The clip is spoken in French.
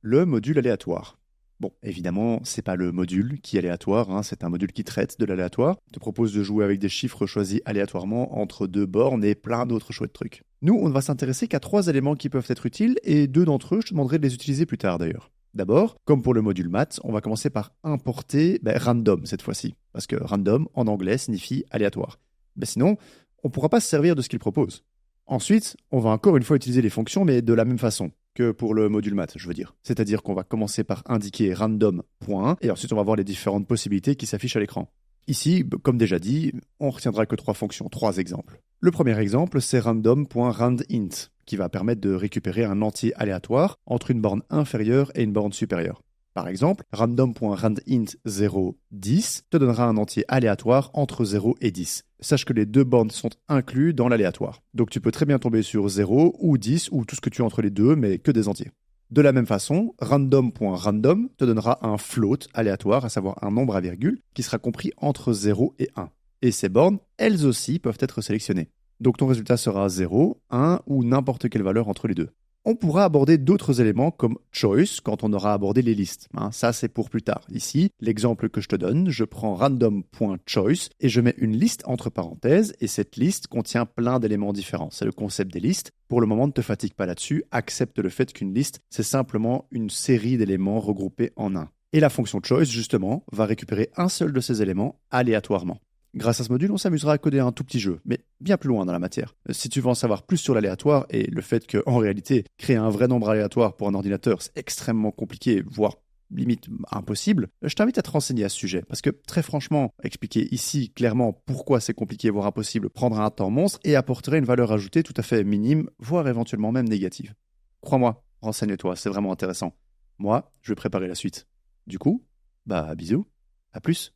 Le module aléatoire. Bon, évidemment, c'est pas le module qui est aléatoire, hein, c'est un module qui traite de l'aléatoire. Il te propose de jouer avec des chiffres choisis aléatoirement entre deux bornes et plein d'autres chouettes trucs. Nous, on ne va s'intéresser qu'à 3 éléments qui peuvent être utiles et 2 d'entre eux, je te demanderai de les utiliser plus tard d'ailleurs. D'abord, comme pour le module maths, on va commencer par importer random cette fois-ci, parce que random en anglais signifie aléatoire. Sinon, on ne pourra pas se servir de ce qu'il propose. Ensuite, on va encore une fois utiliser les fonctions, mais de la même façon que pour le module maths, je veux dire. C'est-à-dire qu'on va commencer par indiquer random point, et ensuite on va voir les différentes possibilités qui s'affichent à l'écran. Ici, comme déjà dit, on retiendra que 3 fonctions, 3 exemples. Le premier exemple, c'est random.randint, qui va permettre de récupérer un entier aléatoire entre une borne inférieure et une borne supérieure. Par exemple, random.randint 0, 10 te donnera un entier aléatoire entre 0 et 10. Sache que les deux bornes sont inclus dans l'aléatoire. Donc tu peux très bien tomber sur 0 ou 10 ou tout ce que tu as entre les deux, mais que des entiers. De la même façon, random.random te donnera un float aléatoire, à savoir un nombre à virgule, qui sera compris entre 0 et 1. Et ces bornes, elles aussi, peuvent être sélectionnées. Donc ton résultat sera 0, 1 ou n'importe quelle valeur entre les deux. On pourra aborder d'autres éléments comme choice quand on aura abordé les listes. Ça, c'est pour plus tard. Ici, l'exemple que je te donne, je prends random.choice et je mets une liste entre parenthèses et cette liste contient plein d'éléments différents. C'est le concept des listes. Pour le moment, ne te fatigue pas là-dessus. Accepte le fait qu'une liste, c'est simplement une série d'éléments regroupés en un. Et la fonction choice, justement, va récupérer un seul de ces éléments aléatoirement. Grâce à ce module, on s'amusera à coder un tout petit jeu, mais bien plus loin dans la matière. Si tu veux en savoir plus sur l'aléatoire et le fait qu'en réalité, créer un vrai nombre aléatoire pour un ordinateur, c'est extrêmement compliqué, voire limite impossible, je t'invite à te renseigner à ce sujet. Parce que très franchement, expliquer ici clairement pourquoi c'est compliqué, voire impossible, prendra un temps monstre et apporterait une valeur ajoutée tout à fait minime, voire éventuellement même négative. Crois-moi, renseigne-toi, c'est vraiment intéressant. Moi, je vais préparer la suite. Du coup, bisous, à plus.